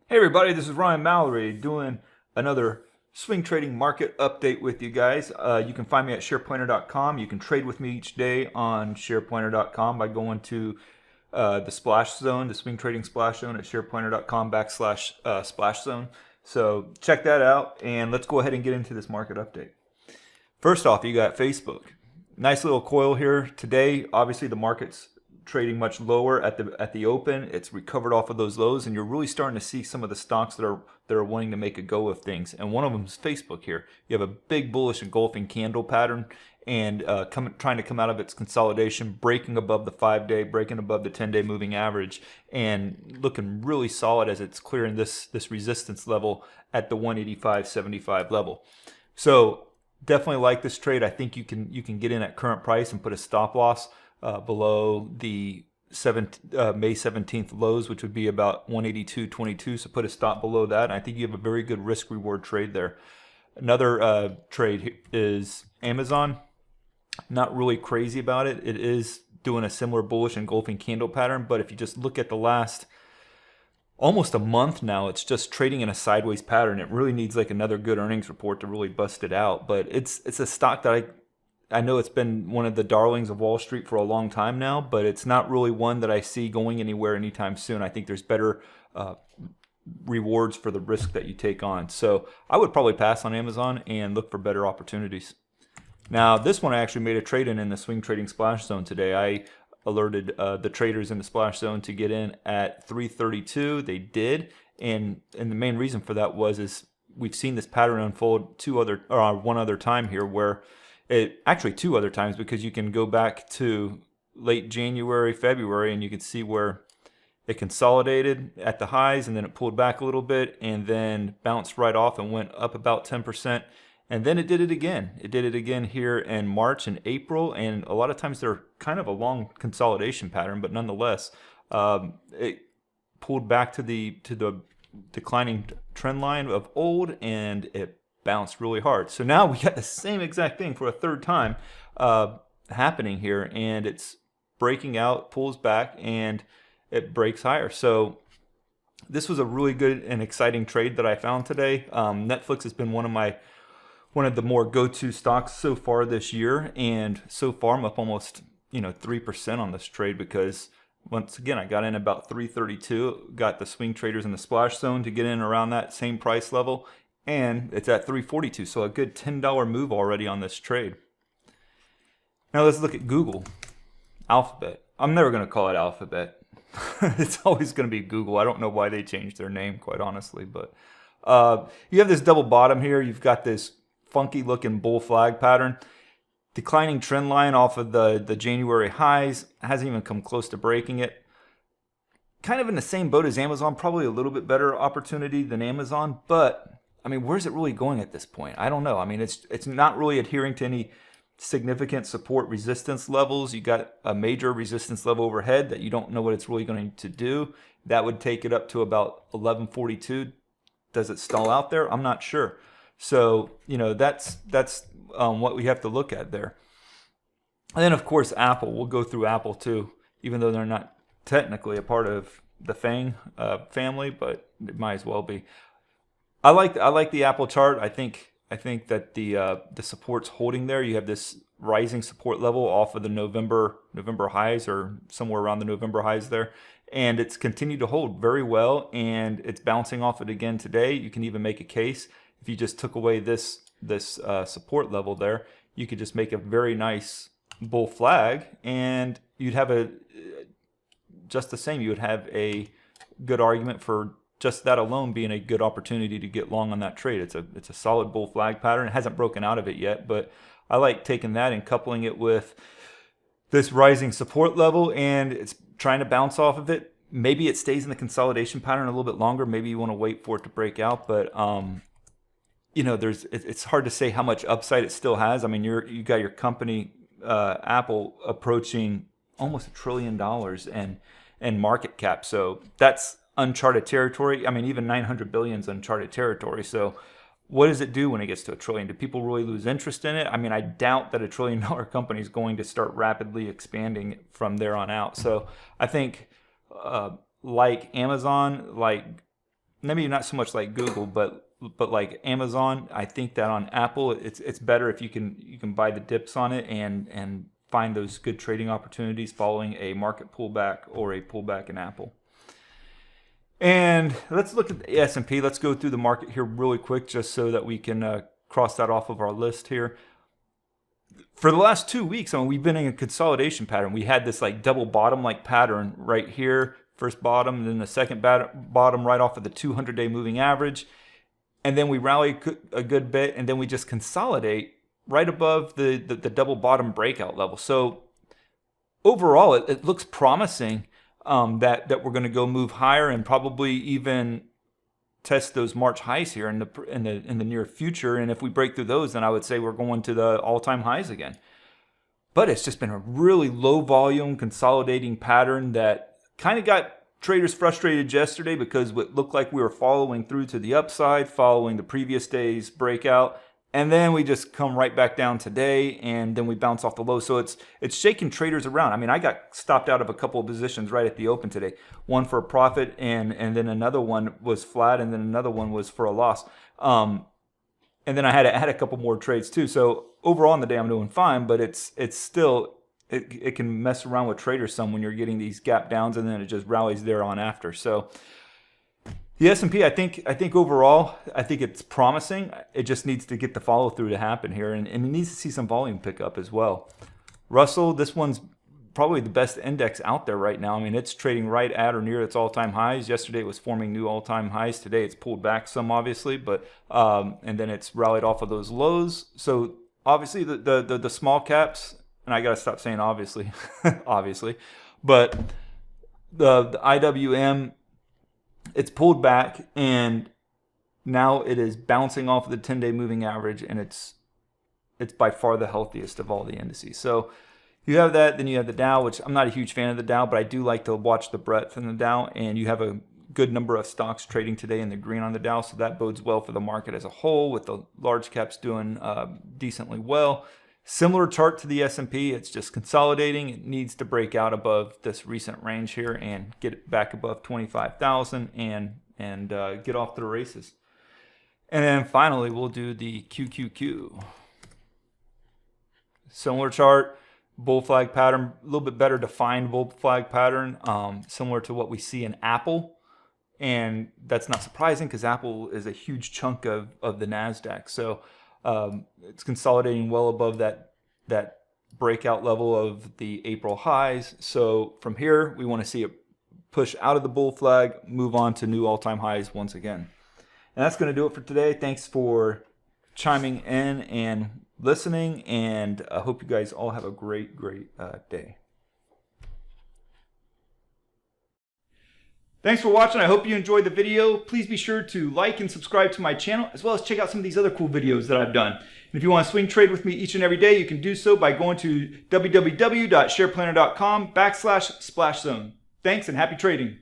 Hey everybody, this is Ryan Mallory doing another swing trading market update with you guys. You can find me at sharepointer.com. You can trade with me each day on sharepointer.com by going to the splash zone, the swing trading splash zone at sharepointer.com/splash zone. So check that out and let's go ahead and get into this market update. First off, you got Facebook. Nice little coil here today. Obviously the market's trading much lower at the open. It's recovered off of those lows, and you're really starting to see some of the stocks that are wanting to make a go of things. And one of them is Facebook here. You have a big bullish engulfing candle pattern, and trying to come out of its consolidation, breaking above the 5-day, breaking above the 10-day moving average, and looking really solid as it's clearing this resistance level at the 185.75 level. So definitely like this trade. I think you can get in at current price and put a stop loss below the May 17th lows, which would be about 182.22. So put a stop below that. And I think you have a very good risk reward trade there. Another trade is Amazon. Not really crazy about it. It is doing a similar bullish engulfing candle pattern, but if you just look at the last almost a month now, it's just trading in a sideways pattern. It really needs like another good earnings report to really bust it out. But it's a stock that I know it's been one of the darlings of Wall Street for a long time now, but it's not really one that I see going anywhere anytime soon. I think there's better rewards for the risk that you take on. So I would probably pass on Amazon and look for better opportunities. Now, this one I actually made a trade in the swing trading splash zone today. I alerted the traders in the splash zone to get in at 332. They did, and the main reason for that is we've seen this pattern unfold one other time here, where actually two other times, because you can go back to late January, February, and you can see where it consolidated at the highs, and then it pulled back a little bit, and then bounced right off and went up about 10%. And then it did it again. It did it again here in March and April, and a lot of times they're kind of a long consolidation pattern, but nonetheless, it pulled back to the declining trend line of old, and it bounced really hard. So now we got the same exact thing for a third time happening here, and it's breaking out, pulls back, and it breaks higher. So this was a really good and exciting trade that I found today. Netflix has been one of the more go-to stocks so far this year, and so far I'm up almost 3% on this trade, because once again I got in about 332, got the swing traders in the splash zone to get in around that same price level, and it's at 342, so a good $10 move already on this trade. Now let's look at Google. Alphabet. I'm never going to call it Alphabet. It's always going to be Google. I don't know why they changed their name, quite honestly, but you have this double bottom here. You've got this funky looking bull flag pattern. Declining trend line off of the January highs. Hasn't even come close to breaking it. Kind of in the same boat as Amazon, probably a little bit better opportunity than Amazon, but I mean, where's it really going at this point? I don't know. I mean, it's not really adhering to any significant support resistance levels. You got a major resistance level overhead that you don't know what it's really going to do. That would take it up to about 1142. Does it stall out there? I'm not sure. So, that's what we have to look at there. And then, of course, Apple. We'll go through Apple too, even though they're not technically a part of the FANG family, but it might as well be. I like the Apple chart. I think that the support's holding there. You have this rising support level off of the November highs, or somewhere around the November highs there, and it's continued to hold very well, and it's bouncing off it again today. You can even make a case, if you just took away this support level there, you could just make a very nice bull flag, and you'd have just the same. You would have a good argument for just that alone being a good opportunity to get long on that trade. It's a solid bull flag pattern. It hasn't broken out of it yet, but I like taking that and coupling it with this rising support level, and it's trying to bounce off of it. Maybe it stays in the consolidation pattern a little bit longer. Maybe you want to wait for it to break out, but it's hard to say how much upside it still has. I mean, you got your company Apple approaching almost $1 trillion and market cap, so that's uncharted territory. I mean, even 900 billion is uncharted territory. So what does it do when it gets to $1 trillion? Do people really lose interest in it? I mean, I doubt that $1 trillion company is going to start rapidly expanding from there on out. So I think like Amazon, like maybe not so much like Google, but like Amazon. I think that on Apple, it's better if you can buy the dips on it and find those good trading opportunities following a market pullback or a pullback in Apple. And let's look at the S&P. Let's go through the market here really quick just so that we can cross that off of our list here. For the last 2 weeks, we've been in a consolidation pattern. We had this like double bottom like pattern right here, first bottom, and then the second bottom right off of the 200-day moving average. And then we rally a good bit, and then we just consolidate right above the double bottom breakout level. So overall, it looks promising that we're going to go move higher and probably even test those March highs here in the near future. And if we break through those, then I would say we're going to the all-time highs again. But it's just been a really low volume consolidating pattern that kind of got traders frustrated yesterday because it looked like we were following through to the upside, following the previous day's breakout. And then we just come right back down today, and then we bounce off the low. So it's shaking traders around. I mean, I got stopped out of a couple of positions right at the open today. One for a profit, and then another one was flat, and then another one was for a loss. And then I had to add a couple more trades too. So overall on the day, I'm doing fine, but it's still, it can mess around with traders some when you're getting these gap downs, and then it just rallies there on after. So the S&P, I think overall, I think it's promising. It just needs to get the follow through to happen here, and it needs to see some volume pick up as well. Russell, this one's probably the best index out there right now. I mean, it's trading right at or near its all-time highs. Yesterday it was forming new all-time highs. Today it's pulled back some, obviously, but and then it's rallied off of those lows. So obviously the small caps, and I got to stop saying obviously, obviously, but the IWM, it's pulled back, and now it is bouncing off of the 10-day moving average, and it's by far the healthiest of all the indices. So you have that, then you have the Dow, which I'm not a huge fan of the Dow, but I do like to watch the breadth in the Dow, and you have a good number of stocks trading today in the green on the Dow, so that bodes well for the market as a whole, with the large caps doing decently well. Similar chart to the S&P, it's just consolidating. It needs to break out above this recent range here and get it back above 25,000 and get off to the races. And then finally, we'll do the QQQ. Similar chart, bull flag pattern, a little bit better defined bull flag pattern, similar to what we see in Apple. And that's not surprising because Apple is a huge chunk of the Nasdaq. So it's consolidating well above that breakout level of the April highs. So from here, we want to see it push out of the bull flag, move on to new all-time highs once again. And that's going to do it for today. Thanks for chiming in and listening, and I hope you guys all have a great day. Thanks for watching. I hope you enjoyed the video. Please be sure to like and subscribe to my channel, as well as check out some of these other cool videos that I've done. And if you want to swing trade with me each and every day, you can do so by going to www.shareplanner.com/splash zone. Thanks and happy trading.